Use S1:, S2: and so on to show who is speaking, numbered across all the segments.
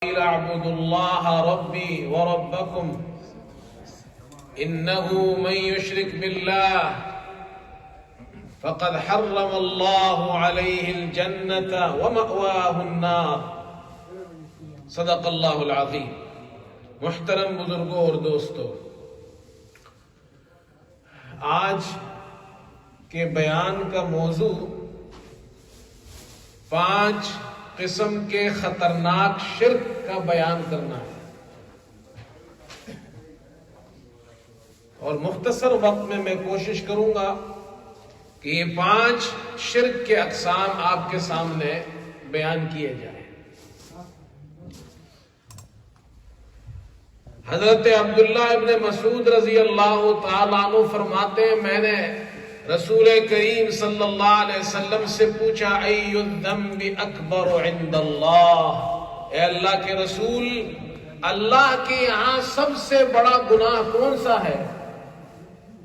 S1: اعبدوا الله ربي وربكم انه من يشرك بالله فقد حرم الله عليه الجنة ومأواه النار صدق اللہ العظیم۔ محترم بزرگوں اور دوستوں، آج کے بیان کا موضوع 5 قسم کے خطرناک شرک کا بیان کرنا ہے، اور مختصر وقت میں میں کوشش کروں گا کہ یہ 5 شرک کے اقسام آپ کے سامنے بیان کیے جائیں۔ حضرت عبداللہ ابن مسعود رضی اللہ تعالیٰ عنہ فرماتے ہیں، میں نے رسول کریم صلی اللہ علیہ وسلم سے پوچھا ای الذنب اکبر عند اللہ، اے اللہ کے رسول، اللہ کے یہاں سب سے بڑا گناہ کون سا ہے؟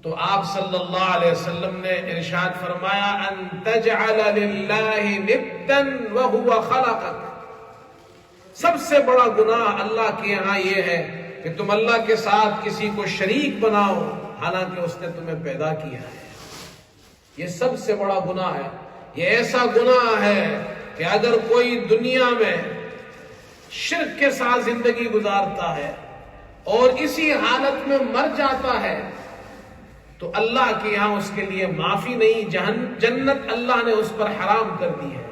S1: تو آپ صلی اللہ علیہ وسلم نے ارشاد فرمایا ان تجعل للہ ندا وهو خلقک، سب سے بڑا گناہ اللہ کے یہاں یہ ہے کہ تم اللہ کے ساتھ کسی کو شریک بناؤ حالانکہ اس نے تمہیں پیدا کیا ہے۔ یہ سب سے بڑا گناہ ہے۔ یہ ایسا گناہ ہے کہ اگر کوئی دنیا میں شرک کے ساتھ زندگی گزارتا ہے اور اسی حالت میں مر جاتا ہے تو اللہ کے یہاں اس کے لیے معافی نہیں، جنت اللہ نے اس پر حرام کر دی ہے۔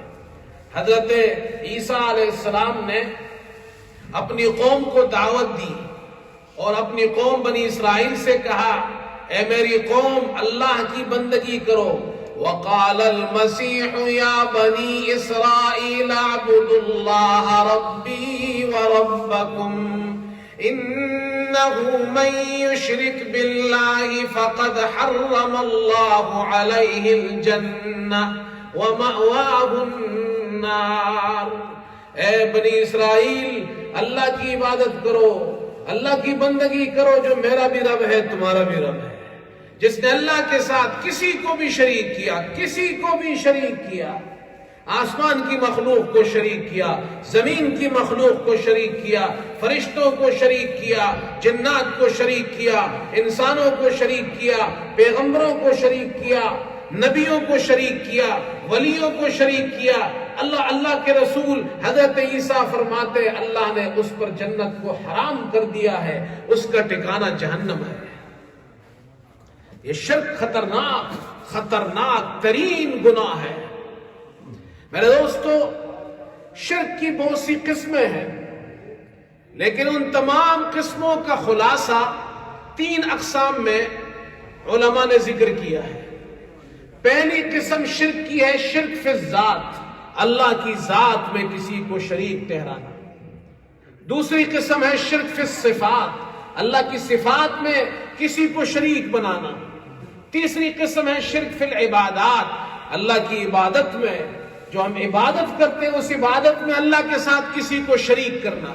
S1: حضرت عیسیٰ علیہ السلام نے اپنی قوم کو دعوت دی اور اپنی قوم بنی اسرائیل سے کہا، اے میری قوم اللہ کی بندگی کرو۔ وقال المسیح یا بنی اسرائیل اعبدوا اللہ ربی وربکم انہ من یشرک باللہ فقد حرم اللہ علیہ الجنہ ومأواہ النار۔ اے بنی اسرائیل، اللہ کی عبادت کرو، اللہ کی بندگی کرو، جو میرا بھی رب ہے تمہارا بھی رب ہے۔ جس نے اللہ کے ساتھ کسی کو بھی شریک کیا، کسی کو بھی شریک کیا، آسمان کی مخلوق کو شریک کیا، زمین کی مخلوق کو شریک کیا، فرشتوں کو شریک کیا، جنات کو شریک کیا، انسانوں کو شریک کیا، پیغمبروں کو شریک کیا، نبیوں کو شریک کیا، ولیوں کو شریک کیا، اللہ کے رسول حضرت عیسیٰ فرماتے اللہ نے اس پر جنت کو حرام کر دیا ہے، اس کا ٹھکانہ جہنم ہے۔ یہ شرک خطرناک ترین گناہ ہے۔ میرے دوستو، شرک کی بہت سی قسمیں ہیں، لیکن ان تمام قسموں کا خلاصہ 3 اقسام میں علماء نے ذکر کیا ہے۔ پہلی قسم شرک کی ہے شرک فی الذات، اللہ کی ذات میں کسی کو شریک ٹھہرانا۔ دوسری قسم ہے شرک فی الصفات، اللہ کی صفات میں کسی کو شریک بنانا۔ تیسری قسم ہے شرک فی العبادات، اللہ کی عبادت میں جو ہم عبادت کرتے ہیں اس عبادت میں اللہ کے ساتھ کسی کو شریک کرنا۔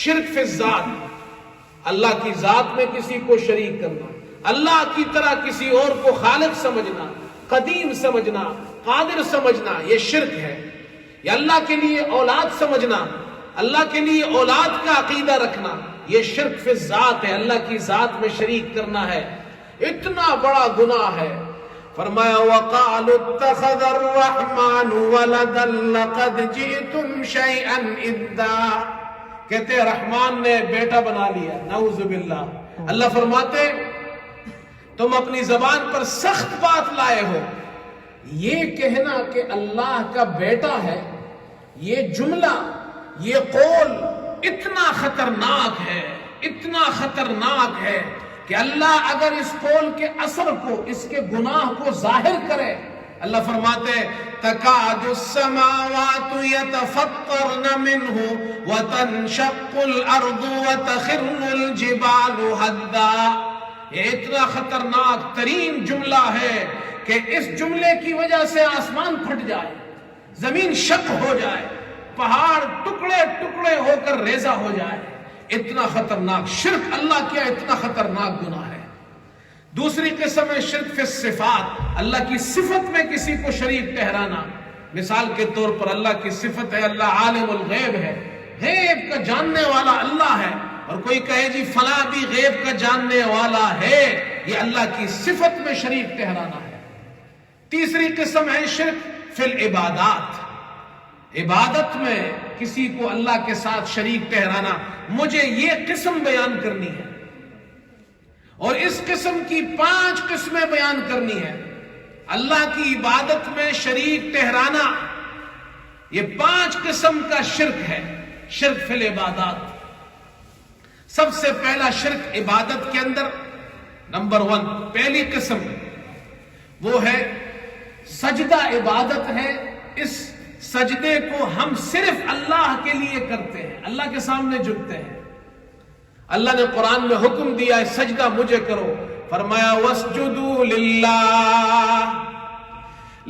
S1: شرک فی الذات، اللہ کی ذات میں کسی کو شریک کرنا، اللہ کی طرح کسی اور کو خالق سمجھنا، قدیم سمجھنا، قادر سمجھنا، یہ شرک ہے۔ یا اللہ کے لیے اولاد سمجھنا، اللہ کے لیے اولاد کا عقیدہ رکھنا، یہ شرک فی الذات ہے، اللہ کی ذات میں شریک کرنا ہے۔ اتنا بڑا گناہ ہے۔ فرمایا وَقَالُوا اتَّخَذَ الرَّحْمَنُ وَلَدًا لَقَدْ جِئْتُمْ شَيْئًا إِدًّا، کہتے رحمان نے بیٹا بنا لیا، نعوذ باللہ۔ اللہ فرماتے تم اپنی زبان پر سخت بات لائے ہو۔ یہ کہنا کہ اللہ کا بیٹا ہے، یہ جملہ، یہ قول اتنا خطرناک ہے، اتنا خطرناک ہے کہ اللہ اگر اس قول کے اثر کو، اس کے گناہ کو ظاہر کرے، اللہ فرماتے تکاد السماوات یتفطرن منہ وتنشق الارض وتخر الجبال ہدا۔ یہ اتنا خطرناک ترین جملہ ہے کہ اس جملے کی وجہ سے آسمان پھٹ جائے، زمین شق ہو جائے، پہاڑ ٹکڑے ٹکڑے ہو کر ریزہ ہو جائے۔ اتنا خطرناک شرک اللہ کیا اتنا خطرناک گناہ ہے۔ دوسری قسم ہے شرک فی الصفات، اللہ کی صفت میں کسی کو شریک ٹھہرانا۔ مثال کے طور پر اللہ کی صفت ہے اللہ عالم الغیب ہے، غیب کا جاننے والا اللہ ہے، اور کوئی کہے جی فلاں بھی غیب کا جاننے والا ہے، یہ اللہ کی صفت میں شریک ٹھہرانا ہے۔ تیسری قسم ہے شرک فی العبادات، عبادت میں کسی کو اللہ کے ساتھ شریک ٹھہرانا۔ مجھے یہ قسم بیان کرنی ہے، اور اس قسم کی 5 قسمیں بیان کرنی ہے۔ اللہ کی عبادت میں شریک ٹھہرانا، یہ 5 قسم کا شرک ہے، شرک فی العبادات۔ سب سے پہلا شرک عبادت کے اندر، نمبر 1، پہلی قسم وہ ہے سجدہ عبادت ہے۔ اس سجدے کو ہم صرف اللہ کے لیے کرتے ہیں، اللہ کے سامنے جھکتے ہیں۔ اللہ نے قرآن میں حکم دیا ہے سجدہ مجھے کرو، فرمایا وَاسْجُدُوا لِلَّهِ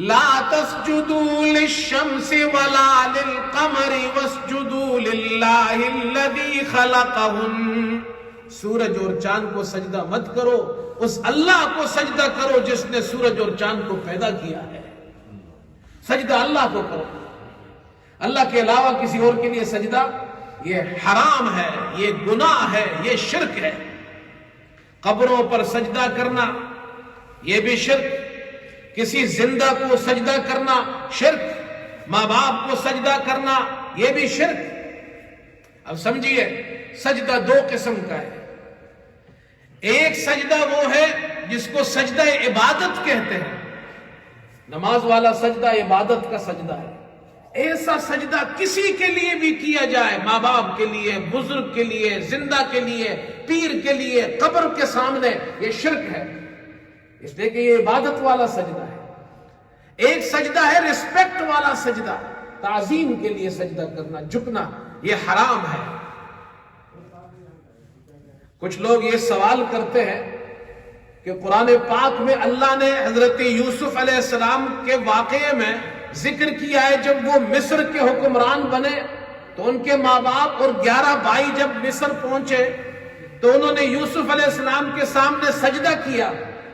S1: لَا تَسْجُدُوا لِلشَّمْسِ وَلَا لِلْقَمَرِ وَاسْجُدُوا لِلَّهِ الَّذِي خَلَقَهُنَّ۔ سورج اور چاند کو سجدہ مت کرو، اس اللہ کو سجدہ کرو جس نے سورج اور چاند کو پیدا کیا ہے۔ سجدہ اللہ کو کرو، اللہ کے علاوہ کسی اور کے لیے سجدہ یہ حرام ہے، یہ گناہ ہے، یہ شرک ہے۔ قبروں پر سجدہ کرنا یہ بھی شرک، کسی زندہ کو سجدہ کرنا شرک، ماں باپ کو سجدہ کرنا یہ بھی شرک۔ اب سمجھیے سجدہ 2 قسم کا ہے۔ ایک سجدہ وہ ہے جس کو سجدہ عبادت کہتے ہیں، نماز والا سجدہ عبادت کا سجدہ ہے۔ ایسا سجدہ کسی کے لیے بھی کیا جائے، ماں باپ کے لیے، بزرگ کے لیے، زندہ کے لیے، پیر کے لیے، قبر کے سامنے، یہ شرک ہے، اس لیے کہ یہ عبادت والا سجدہ ہے۔ ایک سجدہ ہے رسپیکٹ والا سجدہ، تعظیم کے لیے سجدہ کرنا، جھکنا، یہ حرام ہے۔ کچھ لوگ یہ سوال کرتے ہیں کہ قرآن پاک میں اللہ نے حضرت یوسف علیہ السلام کے واقعے میں ذکر کیا ہے، جب وہ مصر کے حکمران بنے تو ان کے ماں باپ اور 11 بھائی جب مصر پہنچے تو انہوں نے یوسف علیہ السلام کے سامنے سجدہ کیا،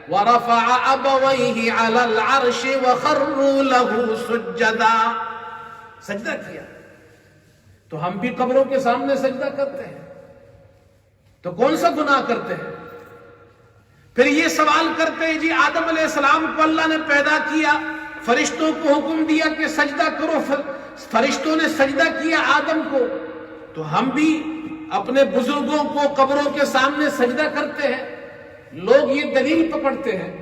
S1: وَرَفَعَ أَبَوَيْهِ عَلَى الْعَرْشِ وَخَرُّوا لَهُ سُجَّدًا، سجدہ کیا۔ تو ہم بھی قبروں کے سامنے سجدہ کرتے ہیں، تو کون سا گناہ کرتے ہیں؟ پھر یہ سوال کرتے ہیں جی آدم علیہ السلام کو اللہ نے پیدا کیا، فرشتوں کو حکم دیا کہ سجدہ کرو، فرشتوں نے سجدہ کیا آدم کو، تو ہم بھی اپنے بزرگوں کو قبروں کے سامنے سجدہ کرتے ہیں۔ لوگ یہ دلیل پکڑتے ہیں،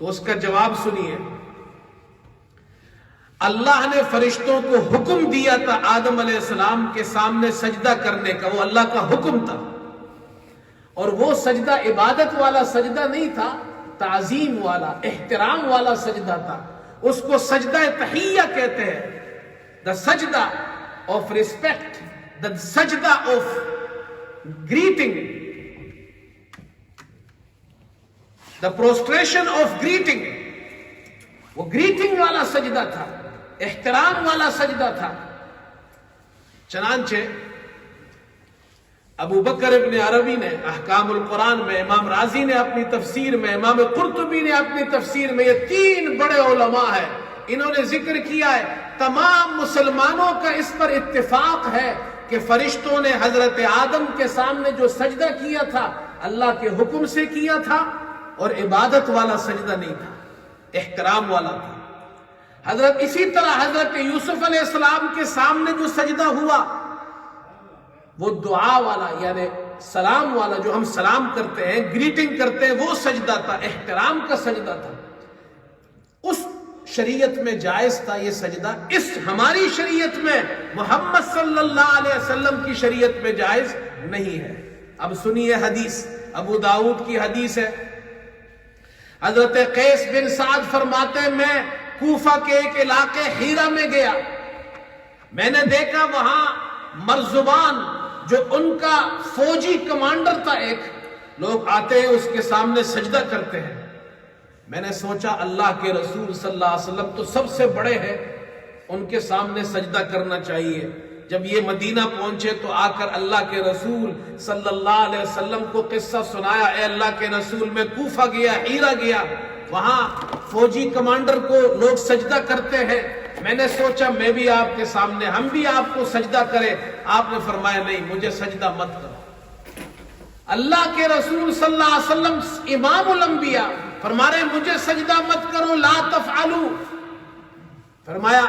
S1: تو اس کا جواب سنیے۔ اللہ نے فرشتوں کو حکم دیا تھا آدم علیہ السلام کے سامنے سجدہ کرنے کا، وہ اللہ کا حکم تھا، اور وہ سجدہ عبادت والا سجدہ نہیں تھا، تعظیم والا، احترام والا سجدہ تھا۔ اس کو سجدہ تحیہ کہتے ہیں، the سجدہ of respect, the سجدہ of greeting, the prostration of greeting۔ وہ greeting والا سجدہ تھا، احترام والا سجدہ تھا۔ چنانچہ ابو بکر ابن عربی نے احکام القرآن میں، امام رازی نے اپنی تفسیر میں، امام قرطبی نے اپنی تفسیر میں، یہ 3 بڑے علماء ہیں، انہوں نے ذکر کیا ہے، تمام مسلمانوں کا اس پر اتفاق ہے کہ فرشتوں نے حضرت آدم کے سامنے جو سجدہ کیا تھا اللہ کے حکم سے کیا تھا، اور عبادت والا سجدہ نہیں تھا، احترام والا تھا۔ اسی طرح حضرت یوسف علیہ السلام کے سامنے جو سجدہ ہوا وہ دعا والا، یعنی سلام والا، جو ہم سلام کرتے ہیں، گریٹنگ کرتے ہیں، وہ سجدہ تھا، احترام کا سجدہ تھا۔ اس شریعت میں جائز تھا یہ سجدہ، اس ہماری شریعت میں، محمد صلی اللہ علیہ وسلم کی شریعت میں جائز نہیں ہے۔ اب سنیے حدیث، ابو داؤد کی حدیث ہے، حضرت قیس بن سعد فرماتے ہیں میں کوفہ کے ایک علاقے ہیرا میں گیا، میں نے دیکھا وہاں مرزبان جو ان کا فوجی کمانڈر تھا، ایک لوگ آتے ہیں اس کے سامنے سجدہ کرتے ہیں۔ میں نے سوچا اللہ کے رسول صلی اللہ علیہ وسلم تو سب سے بڑے ہیں، ان کے سامنے سجدہ کرنا چاہیے۔ جب یہ مدینہ پہنچے تو آ کر اللہ کے رسول صلی اللہ علیہ وسلم کو قصہ سنایا، اے اللہ کے رسول میں کوفہ گیا، ہیرا گیا، وہاں فوجی کمانڈر کو لوگ سجدہ کرتے ہیں، میں نے سوچا میں بھی آپ کے سامنے ہم بھی آپ کو سجدہ کریں. آپ نے فرمایا نہیں, مجھے سجدہ مت کرو. اللہ کے رسول صلی اللہ علیہ وسلم امام الانبیاء فرما رہے مجھے سجدہ مت کرو, لا تفعلوا. فرمایا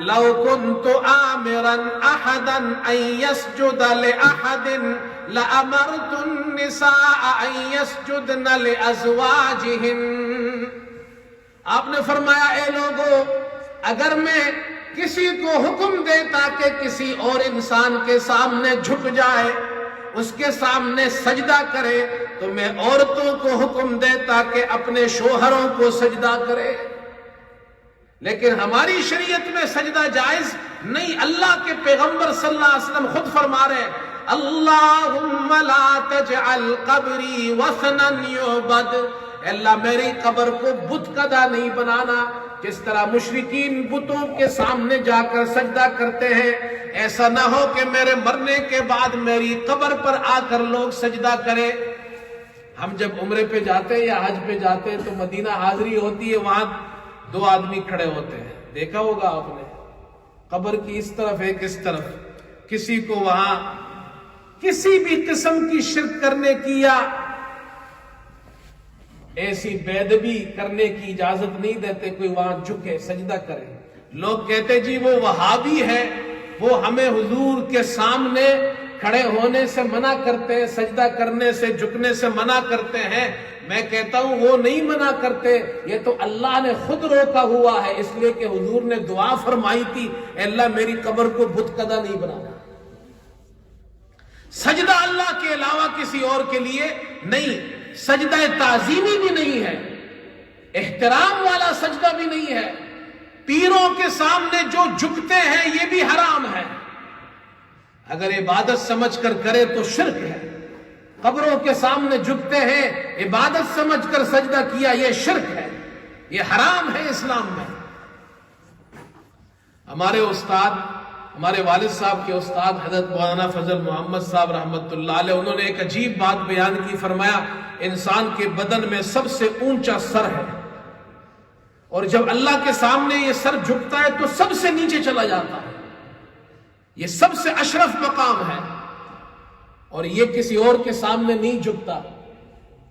S1: لو كنت آمرا احدا ان يسجد لاحد لامرت النساء ان يسجدن لازواجهن. آپ نے فرمایا اے لوگو, اگر میں کسی کو حکم دیتا کہ کسی اور انسان کے سامنے جھک جائے, اس کے سامنے سجدہ کرے, تو میں عورتوں کو حکم دیتا کہ اپنے شوہروں کو سجدہ کرے. لیکن ہماری شریعت میں سجدہ جائز نہیں. اللہ کے پیغمبر صلی اللہ علیہ وسلم خود فرما رہے ہیں اللہم لا تجعل قبری وثنا یعبد. اللہ میری قبر کو بت کدا نہیں بنانا. جس طرح مشرکین بتوں کے سامنے جا کر سجدہ کرتے ہیں, ایسا نہ ہو کہ میرے مرنے کے بعد میری قبر پر آ کر لوگ سجدہ کریں. ہم جب عمرے پہ جاتے ہیں یا حج پہ جاتے ہیں تو مدینہ حاضری ہوتی ہے, وہاں 2 آدمی کھڑے ہوتے ہیں, دیکھا ہوگا آپ نے, قبر کی اس طرف ایک اس طرف. کسی کو وہاں کسی بھی قسم کی شرک کرنے کی یا ایسی بے ادبی کرنے کی اجازت نہیں دیتے. کوئی وہاں جھکے سجدہ کرے. لوگ کہتے جی وہ وہابی ہے, وہ ہمیں حضور کے سامنے کھڑے ہونے سے منع کرتے ہیں, سجدہ کرنے سے جھکنے سے منع کرتے ہیں. میں کہتا ہوں وہ نہیں منع کرتے, یہ تو اللہ نے خود روکا ہوا ہے, اس لیے کہ حضور نے دعا فرمائی تھی اے اللہ میری قبر کو بت کدا نہیں بنانا. سجدہ اللہ کے علاوہ کسی اور کے لیے نہیں. سجدہ تعظیمی بھی نہیں ہے, احترام والا سجدہ بھی نہیں ہے. پیروں کے سامنے جو جھکتے ہیں یہ بھی حرام ہے. اگر عبادت سمجھ کر کرے تو شرک ہے. قبروں کے سامنے جھکتے ہیں, عبادت سمجھ کر سجدہ کیا, یہ شرک ہے, یہ حرام ہے اسلام میں. ہمارے استاد, ہمارے والد صاحب کے استاد حضرت مولانا فضل محمد صاحب رحمت اللہ علیہ, انہوں نے ایک عجیب بات بیان کی. فرمایا انسان کے بدن میں سب سے اونچا سر ہے, اور جب اللہ کے سامنے یہ سر جھکتا ہے تو سب سے نیچے چلا جاتا ہے. یہ سب سے اشرف مقام ہے, اور یہ کسی اور کے سامنے نہیں جھکتا.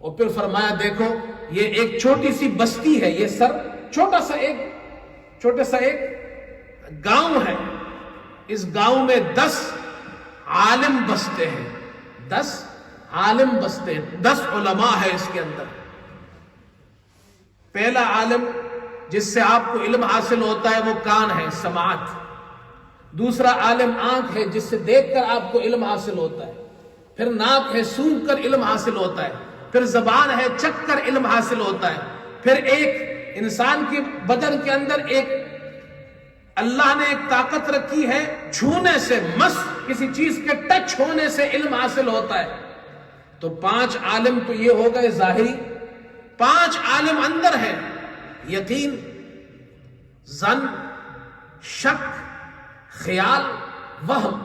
S1: اور پھر فرمایا دیکھو یہ ایک چھوٹی سی بستی ہے, یہ سر چھوٹا سا ایک گاؤں ہے, اس گاؤں میں 10 عالم بستے ہیں, 10 عالم بستے ہیں, 10 علماء ہے اس کے اندر. پہلا عالم جس سے آپ کو علم حاصل ہوتا ہے وہ کان ہے, سماعت. دوسرا عالم آنکھ ہے جس سے دیکھ کر آپ کو علم حاصل ہوتا ہے. پھر ناک ہے, سونگھ کر علم حاصل ہوتا ہے. پھر زبان ہے, چکھ کر علم حاصل ہوتا ہے. پھر ایک انسان کے بدن کے اندر ایک اللہ نے ایک طاقت رکھی ہے, چھونے سے, مس کسی چیز کے ٹچ ہونے سے علم حاصل ہوتا ہے. تو 5 عالم تو یہ ہو گئے ظاہری. 5 عالم اندر ہے, یقین, ظن, شک, خیال, وہم.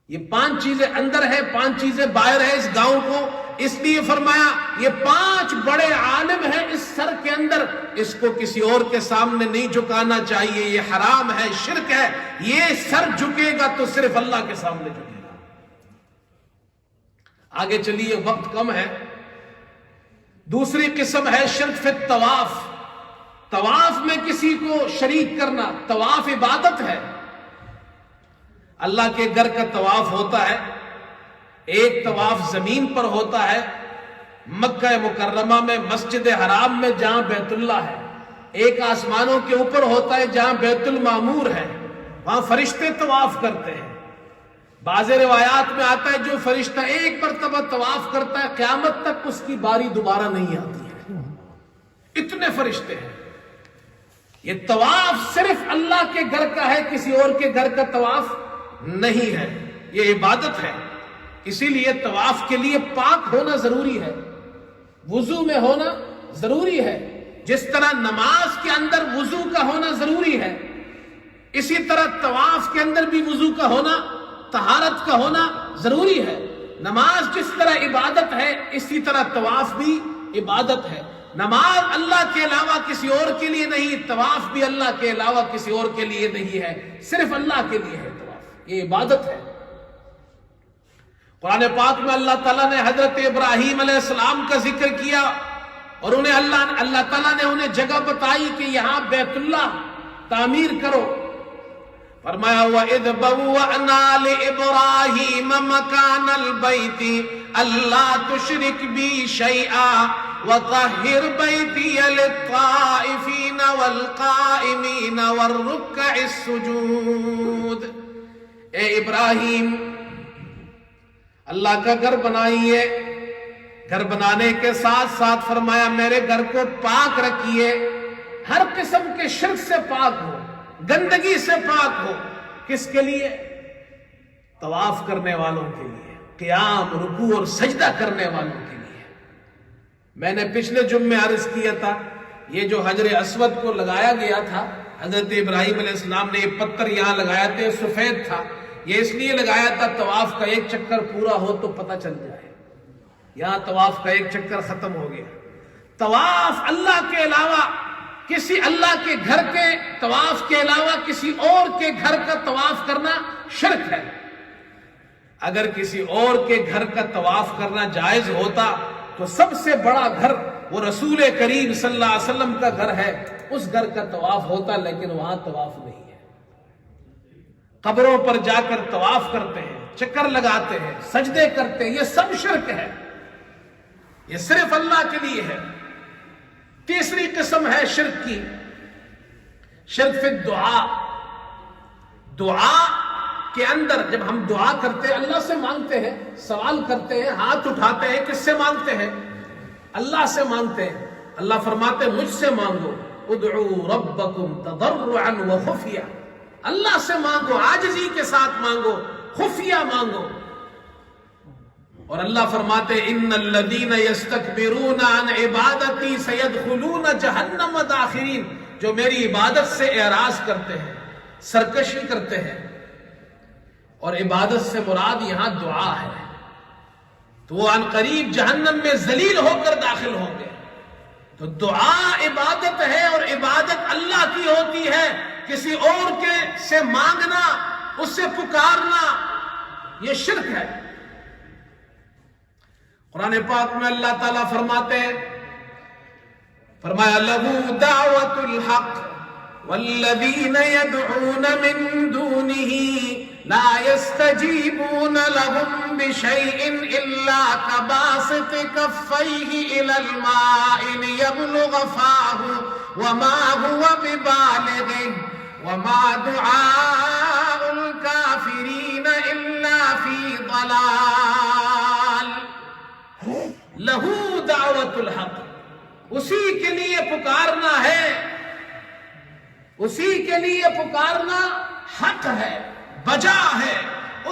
S1: یہ 5 چیزیں اندر ہے, 5 چیزیں باہر ہے اس گاؤں کو. اس لیے فرمایا یہ 5 بڑے عالم ہیں اس سر کے اندر, اس کو کسی اور کے سامنے نہیں جھکانا چاہیے, یہ حرام ہے, شرک ہے. یہ سر جھکے گا تو صرف اللہ کے سامنے جھکے گا. آگے چلیے, وقت کم ہے. دوسری قسم ہے شرک فی الطواف. طواف میں کسی کو شریک کرنا. طواف عبادت ہے. اللہ کے گھر کا طواف ہوتا ہے, ایک طواف زمین پر ہوتا ہے مکہ مکرمہ میں, مسجد حرام میں جہاں بیت اللہ ہے. ایک آسمانوں کے اوپر ہوتا ہے جہاں بیت المعمور ہے, وہاں فرشتے طواف کرتے ہیں. بعض روایات میں آتا ہے جو فرشتہ ایک مرتبہ طواف کرتا ہے قیامت تک اس کی باری دوبارہ نہیں آتی ہے. اتنے فرشتے ہیں. یہ طواف صرف اللہ کے گھر کا ہے, کسی اور کے گھر کا طواف نہیں ہے. یہ عبادت ہے. اسی لیے طواف کے لیے پاک ہونا ضروری ہے, وضو میں ہونا ضروری ہے. جس طرح نماز کے اندر وضو کا ہونا ضروری ہے, اسی طرح طواف کے اندر بھی وضو کا ہونا, طہارت کا ہونا ضروری ہے. نماز جس طرح عبادت ہے اسی طرح طواف بھی عبادت ہے. نماز اللہ کے علاوہ کسی اور کے لیے نہیں، طواف بھی اللہ کے علاوہ کسی اور کے لیے نہیں ہے، صرف اللہ کے لیے ہے طواف، یہ عبادت ہے۔ قرآن پاک میں اللہ تعالیٰ نے حضرت ابراہیم علیہ السلام کا ذکر کیا اور انہیں اللہ تعالیٰ نے انہیں جگہ بتائی کہ یہاں بیت اللہ تعمیر کرو۔ فرمایا وَإِذْ بَوَّأْنَا لِإِبْرَاهِيمَ مَكَانَ الْبَيْتِ أَلَّا تُشْرِكْ بِي شَيْئًا وَطَهِّرْ بَيْتِيَ لِلطَّائِفِينَ وَالْقَائِمِينَ وَالرُّكَّعِ السُّجُودِ۔ اے ابراہیم، اللہ کا گھر بنائیے، گھر بنانے کے ساتھ ساتھ فرمایا میرے گھر کو پاک رکھیے، ہر قسم کے شرک سے پاک ہو، گندگی سے پاک ہو۔ کس کے لیے؟ طواف کرنے والوں کے لیے، قیام، رکوع اور سجدہ کرنے والوں کے لیے۔ میں نے پچھلے جمعے عرض کیا تھا، یہ جو حجر اسود کو لگایا گیا تھا، حضرت ابراہیم علیہ السلام نے یہ پتھر یہاں لگایا تھے، سفید تھا، یہ اس لیے لگایا تھا طواف کا ایک چکر پورا ہو تو پتہ چل جائے۔ یہاں طواف کا ایک چکر ختم ہو گیا۔ طواف اللہ کے علاوہ کسی اللہ کے گھر کے طواف کے علاوہ کسی اور کے گھر کا طواف کرنا شرک ہے۔ اگر کسی اور کے گھر کا طواف کرنا جائز ہوتا تو سب سے بڑا گھر وہ رسول کریم صلی اللہ علیہ وسلم کا گھر ہے، اس گھر کا طواف ہوتا، لیکن وہاں طواف نہیں ہے۔ قبروں پر جا کر طواف کرتے ہیں، چکر لگاتے ہیں، سجدے کرتے ہیں، یہ سب شرک ہے، یہ صرف اللہ کے لیے ہے۔ تیسری قسم ہے شرک کی، شرک فی الدعاء۔ دعا کے اندر جب ہم دعا کرتے ہیں، اللہ سے مانگتے ہیں، سوال کرتے ہیں، ہاتھ اٹھاتے ہیں، کس سے مانگتے ہیں؟ اللہ سے مانگتے ہیں۔ اللہ فرماتے ہیں مجھ سے مانگو، ادعوا ربکم تضرعا وخفیا، اللہ سے مانگو، عاجزی کے ساتھ مانگو، خفیہ مانگو۔ اور اللہ فرماتے ہیں ان الذین یستکبرون عن عبادتی سیدخلون جہنم داخرین، جو میری عبادت سے اعراض کرتے ہیں، سرکشی کرتے ہیں، اور عبادت سے مراد یہاں دعا ہے، تو وہ عن قریب جہنم میں ذلیل ہو کر داخل ہوں گے۔ تو دعا عبادت ہے، اور عبادت اللہ کی ہوتی ہے، کسی اور کے سے مانگنا، اس سے پکارنا، یہ شرک ہے۔ قرآن پاک میں اللہ تعالیٰ فرماتے ہیں، فرمایا لَهُ دَعْوَةُ الْحَقِّ وَالَّذِينَ يَدْعُونَ مِن دُونِهِ لَا يَسْتَجِيبُونَ لَهُم بِشَيْءٍ إِلَّا كَبَاسِطِ كَفَّيْهِ إِلَى الْمَاءِ لِيَبْلُغَ فَاهُ وَمَا هُوَ بِبَالِغِهِ وَمَا دُعَاءُ الْكَافِرِينَ إِلَّا فِي ضَلَالٍ۔ لہو دعوت الحق، اسی کے لیے پکارنا ہے، اسی کے لیے پکارنا حق ہے، بجا ہے،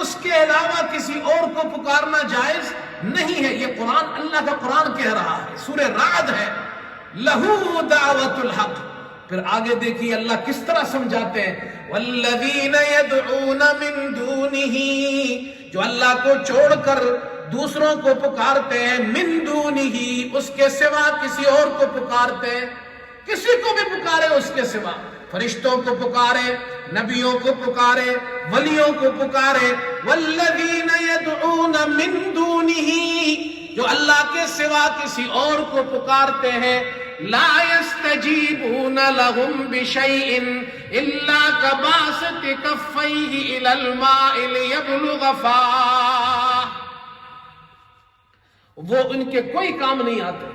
S1: اس کے علاوہ کسی اور کو پکارنا جائز نہیں ہے۔ یہ قرآن، اللہ کا قرآن کہہ رہا ہے، سورہ رعد ہے، لہو دعوت الحق۔ پھر آگے دیکھیے اللہ کس طرح سمجھاتے ہیں، والذین یدعون من دونہ، جو اللہ کو چھوڑ کر دوسروں کو پکارتے ہیں، من دونہ، اس کے سوا کسی اور کو پکارتے ہیں، کسی کو بھی پکارے اس کے سوا، فرشتوں کو پکارے، نبیوں کو پکارے، ولیوں کو پکارے۔ والذین یدعون من دونہ، جو اللہ کے سوا کسی اور کو پکارتے ہیں، لا یستجیبون لہم بشیء الا کباسط کفیہ الی الماء لیبلغ فاہ، وہ ان کے کوئی کام نہیں آتے،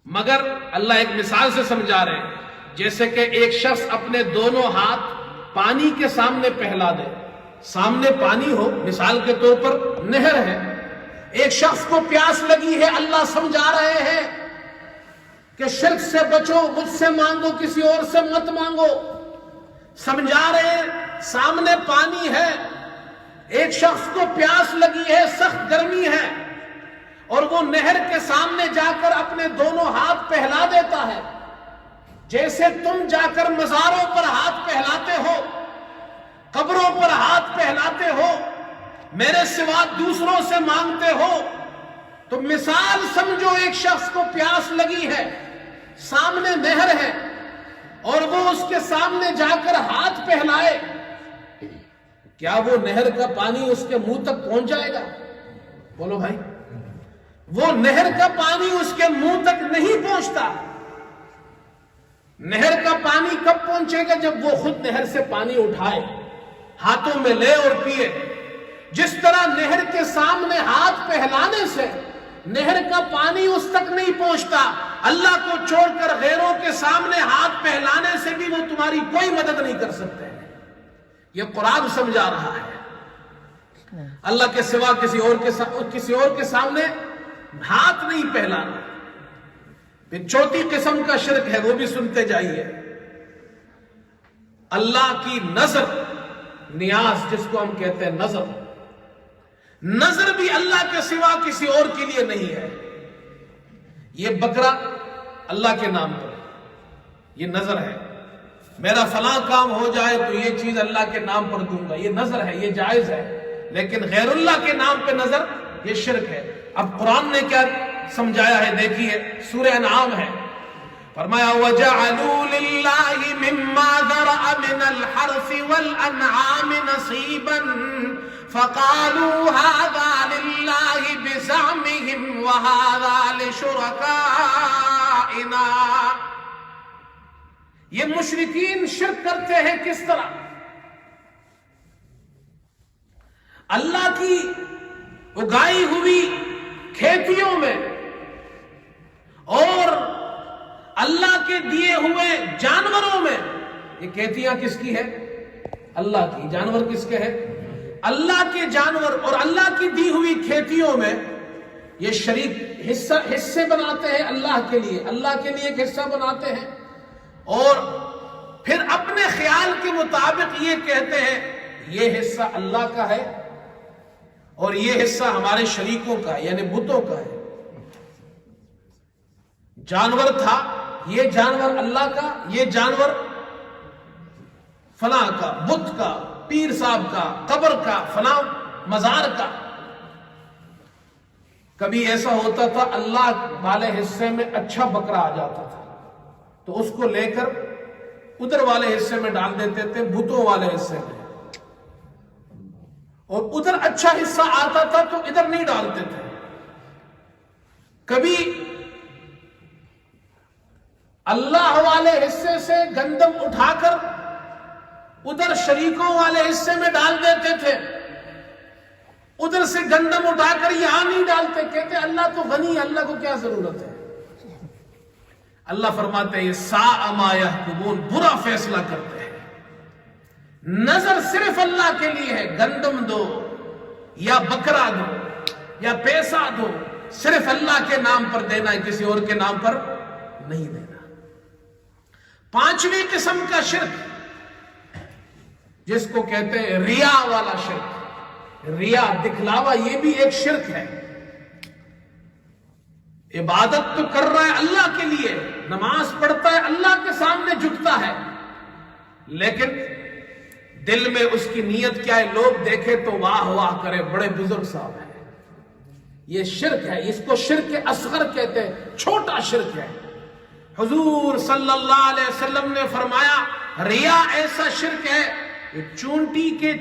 S1: مگر اللہ ایک مثال سے سمجھا رہے ہیں، جیسے کہ ایک شخص اپنے دونوں ہاتھ پانی کے سامنے پھیلا دے، سامنے پانی ہو، مثال کے طور پر نہر ہے، ایک شخص کو پیاس لگی ہے، اللہ سمجھا رہے ہیں کہ شرک سے بچو، مجھ سے مانگو، کسی اور سے مت مانگو، سمجھا رہے ہیں، سامنے پانی ہے، ایک شخص کو پیاس لگی ہے، سخت گرمی ہے، اور وہ نہر کے سامنے جا کر اپنے دونوں ہاتھ پہلا دیتا ہے، جیسے تم جا کر مزاروں پر ہاتھ پہلاتے ہو، قبروں پر ہاتھ پہلاتے ہو، میرے سوا دوسروں سے مانگتے ہو، تو مثال سمجھو ایک شخص کو پیاس لگی ہے، سامنے نہر ہے اور وہ اس کے سامنے جا کر ہاتھ پہلائے، کیا وہ نہر کا پانی اس کے منہ تک پہنچ جائے گا؟ بولو بھائی، وہ نہر کا پانی اس کے منہ تک نہیں پہنچتا۔ نہر کا پانی کب پہنچے گا؟ جب وہ خود نہر سے پانی اٹھائے، ہاتھوں میں لے اور پیے۔ جس طرح نہر کے سامنے ہاتھ پہلانے سے نہر کا پانی اس تک نہیں پہنچتا، اللہ کو چھوڑ کر غیروں کے سامنے ہاتھ پہلانے سے بھی وہ تمہاری کوئی مدد نہیں کر سکتے۔ یہ قرآن سمجھا رہا ہے، اللہ کے سوا کسی اور کے سامنے ہاتھ نہیں پہلانا۔ پھر چوتھی قسم کا شرک ہے، وہ بھی سنتے جائیے، اللہ کی نظر، نیاز جس کو ہم کہتے ہیں نظر۔ نظر بھی اللہ کے سوا کسی اور کے لیے نہیں ہے۔ یہ بکرا اللہ کے نام پر، یہ نظر ہے، میرا فلاں کام ہو جائے تو یہ چیز اللہ کے نام پر دوں گا، یہ نظر ہے، یہ جائز ہے۔ لیکن غیر اللہ کے نام پہ نظر، یہ شرک ہے۔ اب قرآن نے کیا سمجھایا ہے دیکھیے، سورہ انعام ہے، فرمایا وَجَعَلُوا لِلَّهِ مِمَّا ذَرَأَ مِنَ الْحَرْثِ وَالْأَنْعَامِ نَصِيبًا فَقَالُوا هَذَا لِلَّهِ بِزَعْمِهِمْ وَهَذَا لِشُرَكَائِنَا۔ یہ مشرکین شرک کرتے ہیں کس طرح؟ اللہ کی اگائی ہوئی کھیتیوں میں اور اللہ کے دیے ہوئے جانوروں میں، یہ کھیتیاں کس کی ہے؟ اللہ کی۔ جانور کس کے ہے؟ اللہ کے جانور اور اللہ کی دی ہوئی کھیتیوں میں یہ شریک حصے بناتے ہیں اللہ کے لیے، اللہ کے لیے ایک حصہ بناتے ہیں اور پھر اپنے خیال کے مطابق یہ کہتے ہیں یہ حصہ اللہ کا ہے اور یہ حصہ ہمارے شریکوں کا یعنی بتوں کا ہے۔ جانور تھا، یہ جانور اللہ کا، یہ جانور فلاں کا، بت کا، پیر صاحب کا، قبر کا، فلاں مزار کا۔ کبھی ایسا ہوتا تھا اللہ والے حصے میں اچھا بکرا آ جاتا تھا تو اس کو لے کر ادھر والے حصے میں ڈال دیتے تھے، بتوں والے حصے میں، اور ادھر اچھا حصہ آتا تھا تو ادھر نہیں ڈالتے تھے۔ کبھی اللہ والے حصے سے گندم اٹھا کر ادھر شریکوں والے حصے میں ڈال دیتے تھے، ادھر سے گندم اٹھا کر یہاں نہیں ڈالتے، کہتے اللہ تو غنی ہے، اللہ کو کیا ضرورت ہے۔ اللہ فرماتے ہیں یہ ساء ما یحکمون، برا فیصلہ کرتے ہیں۔ نظر صرف اللہ کے لیے ہے، گندم دو یا بکرا دو یا پیسہ دو، صرف اللہ کے نام پر دینا ہے، کسی اور کے نام پر نہیں دینا۔ پانچویں قسم کا شرک جس کو کہتے ہیں ریا والا شرک، ریا دکھلاوا، یہ بھی ایک شرک ہے۔ عبادت تو کر رہا ہے اللہ کے لیے، نماز پڑھتا ہے اللہ کے سامنے جھکتا ہے، لیکن دل میں اس کی نیت کیا ہے؟ لوگ دیکھے تو واہ واہ کرے، بڑے بزرگ صاحب ہیں۔ یہ شرک ہے، اس کو شرک اصغر کہتے ہیں، چھوٹا شرک ہے۔ حضور صلی اللہ علیہ وسلم نے فرمایا ریا ایسا شرک ہے کہ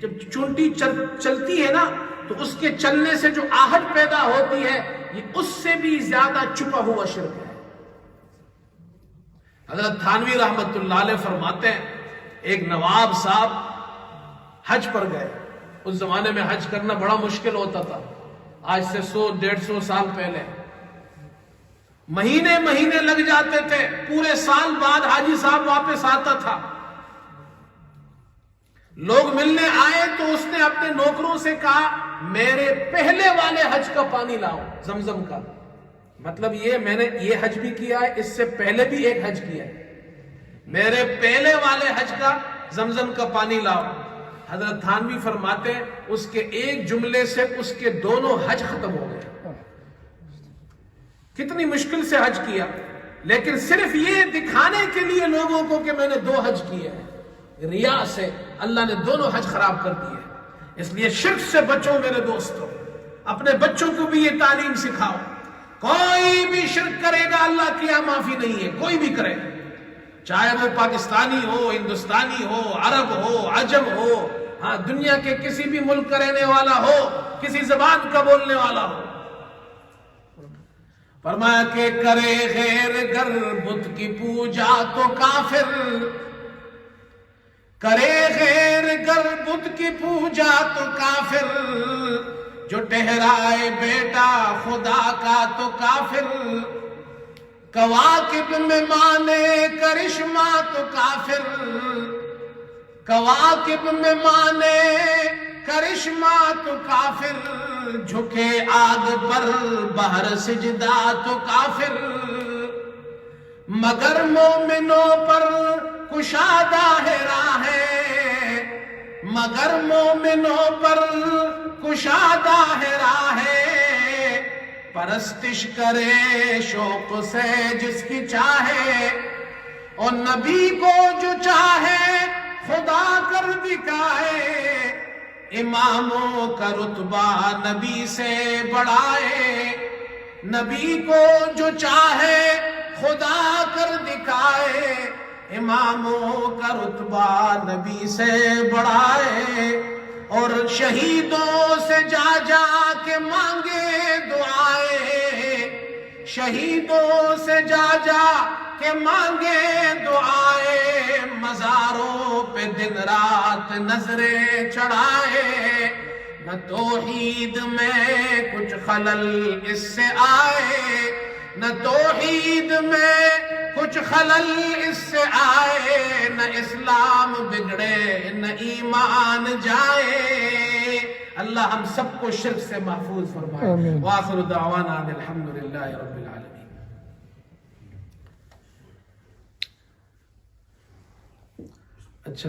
S1: جب چونٹی چلتی ہے نا تو اس کے چلنے سے جو آہٹ پیدا ہوتی ہے یہ اس سے بھی زیادہ چھپا ہوا شرک ہے۔ حضرت تھانوی رحمت اللہ علیہ فرماتے ہیں ایک نواب صاحب حج پر گئے، اس زمانے میں حج کرنا بڑا مشکل ہوتا تھا، آج سے 100-150 سال پہلے مہینے لگ جاتے تھے، پورے سال بعد حاجی صاحب واپس آتا تھا۔ لوگ ملنے آئے تو اس نے اپنے نوکروں سے کہا میرے پہلے والے حج کا پانی لاؤ، زمزم کا، مطلب یہ میں نے یہ حج بھی کیا ہے، اس سے پہلے بھی ایک حج کیا ہے، میرے پہلے والے حج کا زمزم کا پانی لاؤ۔ حضرت تھانوی فرماتے ہیں اس کے ایک جملے سے اس کے دونوں حج ختم ہو گئے۔ کتنی مشکل سے حج کیا، لیکن صرف یہ دکھانے کے لیے لوگوں کو کہ میں نے 2 حج کیے ہیں، ریا سے اللہ نے دونوں حج خراب کر دیے۔ اس لیے شرک سے بچو میرے دوستوں، اپنے بچوں کو بھی یہ تعلیم سکھاؤ. کوئی بھی شرک کرے گا اللہ کی یہاں معافی نہیں ہے، کوئی بھی کرے، چاہے وہ پاکستانی ہو، ہندوستانی ہو، عرب ہو، عجم ہو، ہاں دنیا کے کسی بھی ملک کا رہنے والا ہو، کسی زبان کا بولنے والا ہو. فرمایا کہ کرے غیر گر بت کی پوجا تو کافر، کرے غیر گر بت کی پوجا تو کافر، جو ٹہرائے بیٹا خدا کا تو کافر، کواکب میں مانے کرشمہ تو کافر، کواکب میں مانے کرشمہ تو کافر، جھکے آگ پر بہر سجدہ تو کافر، مگر مومنوں پر کشادہ ہے راہیں، مگر مومنوں پر کشادہ ہے راہیں، پرستش کرے شوق سے جس کی چاہے، اور نبی کو جو چاہے خدا کر دکھائے، اماموں کا رتبہ نبی سے بڑھائے، نبی کو جو چاہے خدا کر دکھائے، اماموں کا رتبہ نبی سے بڑھائے، اور شہیدوں سے جا جا کے مانگے دعائیں، شہیدوں سے جا جا کے مانگے دعائیں، مزاروں پہ دن رات نظریں چڑھائے، نہ توحید میں کچھ خلل اس سے آئے، نہ توحید میں کچھ خلل اس سے آئے، نہ اسلام بگڑے نہ ایمان جائے. اللہ ہم سب کو شرک سے محفوظ فرمائے. وآخر دعوانا الحمدللہ رب العالمین. اچھا